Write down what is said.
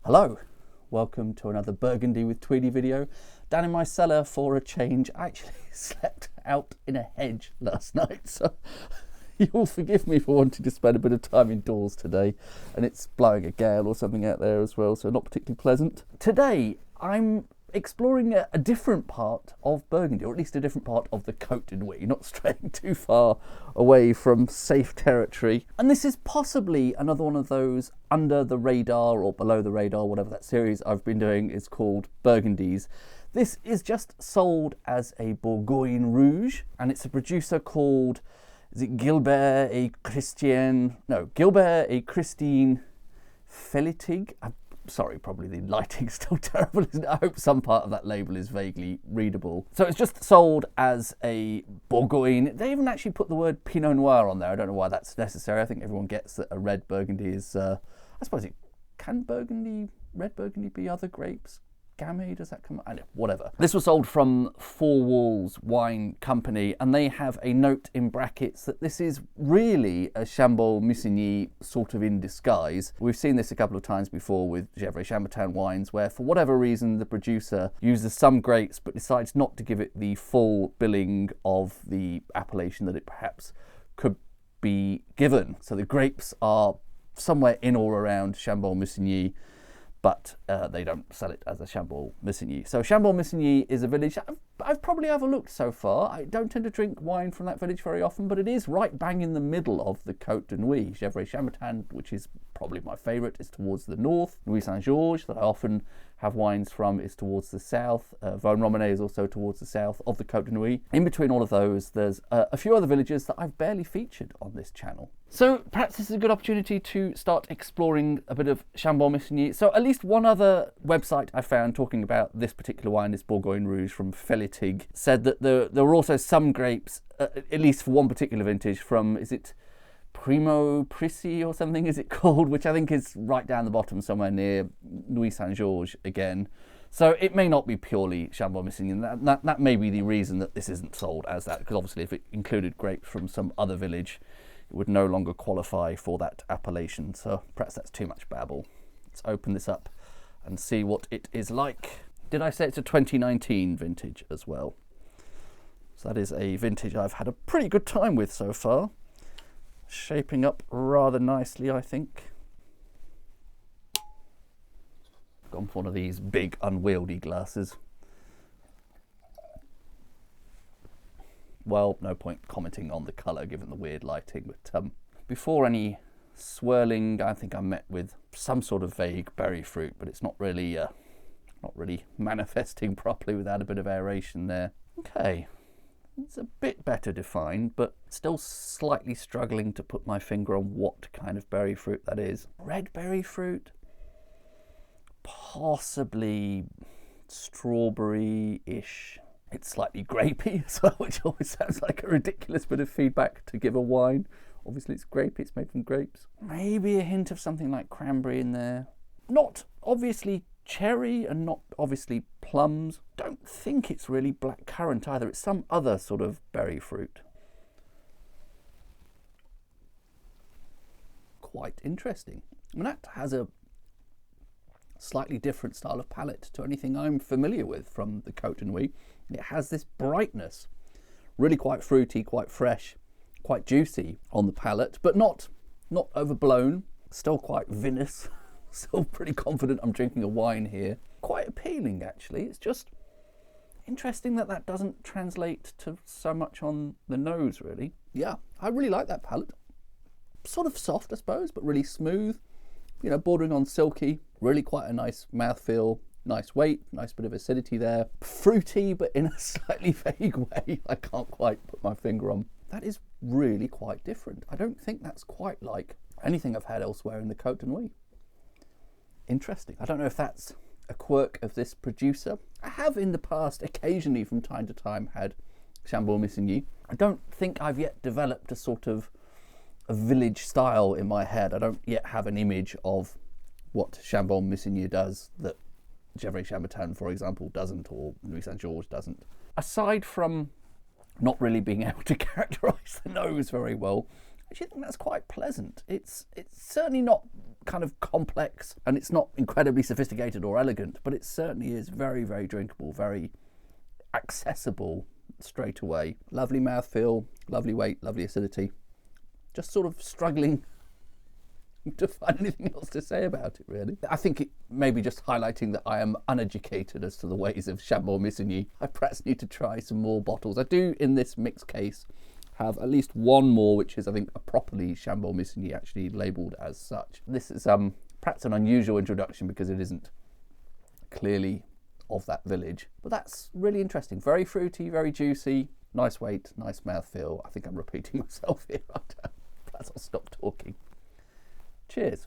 Hello, welcome to another Burgundy with Tweedy video. Down in my cellar for a change. I actually slept out in a hedge last night, so you'll forgive me for wanting to spend a bit of time indoors today, and it's blowing a gale or something out there as well, so not particularly pleasant. Today I'm exploring a different part of Burgundy, or at least a different part of the Côte de Nuit, not straying too far away from safe territory. And this is possibly another one of those under the radar or below the radar, whatever that series I've been doing is called, Burgundies. This is just sold as a Bourgogne Rouge, and it's a producer called, is it Gilbert et Christine Felettig? Sorry, probably the lighting's still terrible, isn't it? I hope some part of that label is vaguely readable. So it's just sold as a Bourgogne. They even actually put the word Pinot Noir on there. I don't know why that's necessary. I think everyone gets that a red Burgundy is, I suppose can red Burgundy be other grapes? Gamay, does that come? I don't know, whatever. This was sold from Four Walls Wine Company, and they have a note in brackets that this is really a Chambolle-Musigny sort of in disguise. We've seen this a couple of times before with Gevrey-Chambertin wines, where for whatever reason the producer uses some grapes but decides not to give it the full billing of the appellation that it perhaps could be given. So the grapes are somewhere in or around Chambolle-Musigny, but they don't sell it as a Chambolle-Musigny. So Chambolle-Musigny is a village I've probably overlooked so far. I don't tend to drink wine from that village very often, but it is right bang in the middle of the Côte de Nuit. Gevrey-Chambertin, which is probably my favourite, is towards the north. Nuits-Saint-Georges, that I often have wines from, is towards the south. Vosne-Romanée is also towards the south of the Côte de Nuit. In between all of those, there's a few other villages that I've barely featured on this channel. So perhaps this is a good opportunity to start exploring a bit of Chambolle-Musigny. So at least one other website I found talking about this particular wine, this Bourgogne Rouge from Felettig, said that there were also some grapes, at least for one particular vintage, from, is it Primo Prissi or something is it called, which I think is right down the bottom somewhere near Nuits-Saint-Georges again. So it may not be purely Chambolle-Musigny, and that may be the reason that this isn't sold as that, because obviously if it included grapes from some other village, it would no longer qualify for that appellation. So perhaps that's too much babble. Let's open this up and see what it is like. Did I say it's a 2019 vintage as well? So that is a vintage I've had a pretty good time with so far. Shaping up rather nicely, I think. Gone for one of these big unwieldy glasses. Well, no point commenting on the colour given the weird lighting, but before any swirling, I think I'm met with some sort of vague berry fruit, but it's not really manifesting properly without a bit of aeration there. Okay, it's a bit better defined, but still slightly struggling to put my finger on what kind of berry fruit that is. Red berry fruit? Possibly strawberry-ish. It's slightly grapey as well, which always sounds like a ridiculous bit of feedback to give a wine. Obviously it's grapey, it's made from grapes. Maybe a hint of something like cranberry in there. Not obviously cherry and not obviously plums. Don't think it's really blackcurrant either. It's some other sort of berry fruit. Quite interesting. I mean, that has a slightly different style of palate to anything I'm familiar with from the Côte de Nuit. It has this brightness, really quite fruity, quite fresh, quite juicy on the palate, but not overblown, still quite vinous, still pretty confident I'm drinking a wine here. Quite appealing actually. It's just interesting that doesn't translate to so much on the nose really. Yeah, I really like that palate. Sort of soft I suppose, but really smooth, you know, bordering on silky, really quite a nice mouthfeel. Nice weight, nice bit of acidity there. Fruity, but in a slightly vague way I can't quite put my finger on. That is really quite different. I don't think that's quite like anything I've had elsewhere in the Côte de Nuit. Interesting. I don't know if that's a quirk of this producer. I have in the past occasionally from time to time had Chambolle-Musigny. I don't think I've yet developed a sort of a village style in my head. I don't yet have an image of what Chambolle-Musigny does that Gevrey-Chambertin, for example, doesn't, or Nuits-Saint-Georges doesn't. Aside from not really being able to characterise the nose very well, actually think that's quite pleasant. It's certainly not kind of complex, and it's not incredibly sophisticated or elegant, but it certainly is very, very drinkable, very accessible straight away. Lovely mouthfeel, lovely weight, lovely acidity. Just sort of struggling to find anything else to say about it, really. I think it may be just highlighting that I am uneducated as to the ways of Chambord-Missigny. I perhaps need to try some more bottles. I do, in this mixed case, have at least one more, which is, I think, a properly Chambord-Missigny, actually labelled as such. This is perhaps an unusual introduction because it isn't clearly of that village, but that's really interesting. Very fruity, very juicy, nice weight, nice mouthfeel. I think I'm repeating myself here. Perhaps I'll stop talking. Cheers.